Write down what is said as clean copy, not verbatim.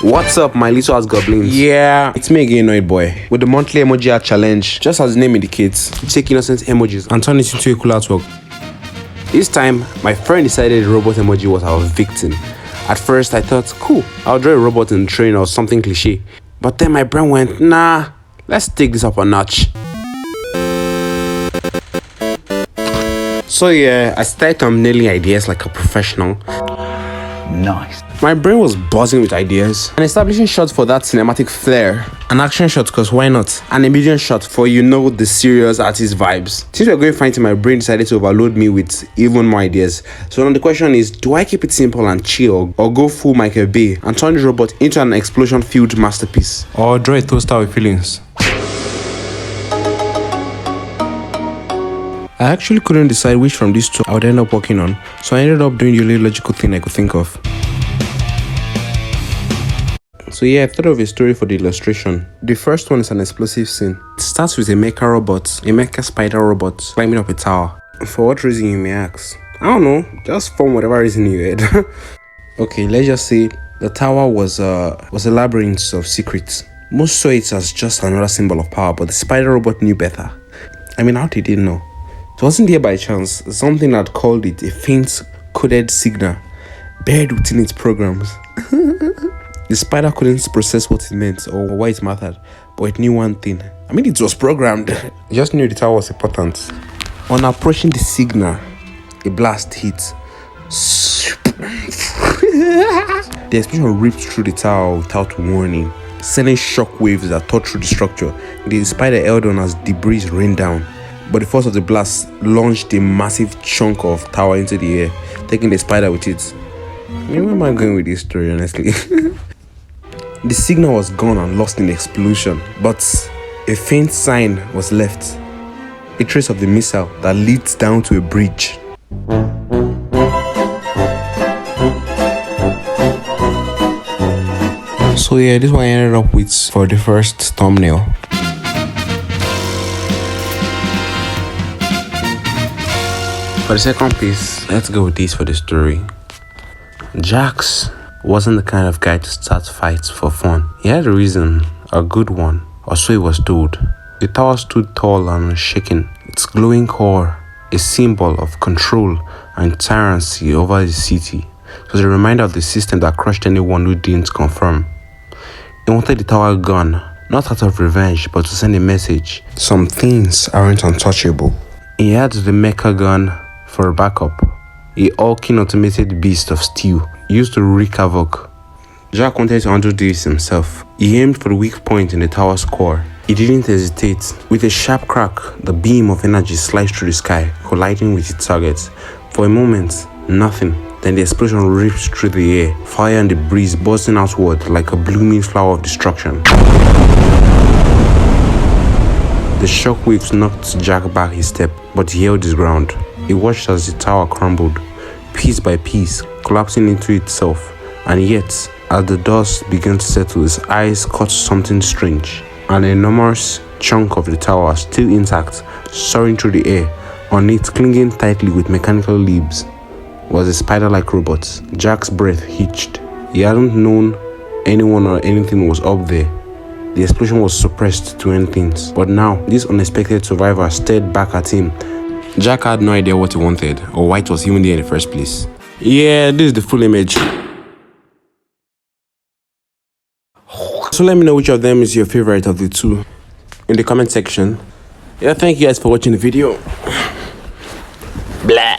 What's up, my little ass goblins? Yeah, it's me again, Annoyed Boy, with the monthly emoji art challenge. Just as the name indicates, Take innocent emojis and turn it into a cool artwork. This time, my friend decided the robot emoji was our victim. At first, I thought, cool, I'll draw a robot in the train or something cliche. But then my brain went, nah, let's take this up a notch. So yeah, I started thumbnailing ideas like a professional. Nice. My brain was buzzing with ideas. An establishing shot for that cinematic flair. An action shot, cause why not? And a medium shot for the serious artist vibes. Since we're going fine, my brain decided to overload me with even more ideas. So now the question is, do I keep it simple and chill, or go full Michael Bay and turn the robot into an explosion-filled masterpiece? Or draw a toaster with feelings? I actually couldn't decide which from these two I would end up working on, so I ended up doing the only logical thing I could think of. So yeah, I thought of a story for the illustration. The first one is an explosive scene. It starts with a mecha spider robot climbing up a tower. For what reason, you may ask? I don't know, just for whatever reason you had. Okay, let's just say the tower was a labyrinth of secrets. Most saw it as just another symbol of power, but the spider robot knew better. I mean, how did they know? It wasn't there by chance. Something had called it a faint coded signal buried within its programs. The spider couldn't process what it meant or why it mattered, but it knew one thing. I mean, it was programmed. It just knew the tower was important. On approaching the signal, a blast hit. The explosion ripped through the tower without warning, sending shockwaves that tore through the structure. The spider held on as debris rained down, but the force of the blast launched a massive chunk of tower into the air, taking the spider with it. I mean, where am I going with this story, honestly? The signal was gone and lost in the explosion, but a faint sign was left, a trace of the missile that leads down to a bridge. So yeah, this is what I ended up with for the first thumbnail. For the second piece, let's go with this for the story. Jax wasn't the kind of guy to start fights for fun. He had a reason, a good one, or so he was told. The tower stood tall and unshaken, its glowing core a symbol of control and tyranny over the city. It was a reminder of the system that crushed anyone who didn't conform. He wanted the tower gone, not out of revenge, but to send a message. Some things aren't untouchable. He had the mecha gun for a backup, a hulking automated beast of steel used to wreak havoc. Jack wanted to handle this himself. He aimed for the weak point in the tower's core. He didn't hesitate. With a sharp crack, the beam of energy sliced through the sky, colliding with its target. For a moment, nothing. Then the explosion ripped through the air, fire and debris bursting outward like a blooming flower of destruction. The shockwaves knocked Jack back a step, but he held his ground. He watched as the tower crumbled, piece by piece, collapsing into itself. And yet, as the dust began to settle, his eyes caught something strange. An enormous chunk of the tower, still intact, soaring through the air. On it, clinging tightly with mechanical leaves, was a spider-like robot. Jack's breath hitched. He hadn't known anyone or anything was up there. The explosion was suppressed to end things. But now, this unexpected survivor stared back at him. Jack had no idea what he wanted, or why it was even there in the first place. Yeah, this is the full image. So let me know which of them is your favorite of the two in the comment section. Yeah, thank you guys for watching the video. Blah.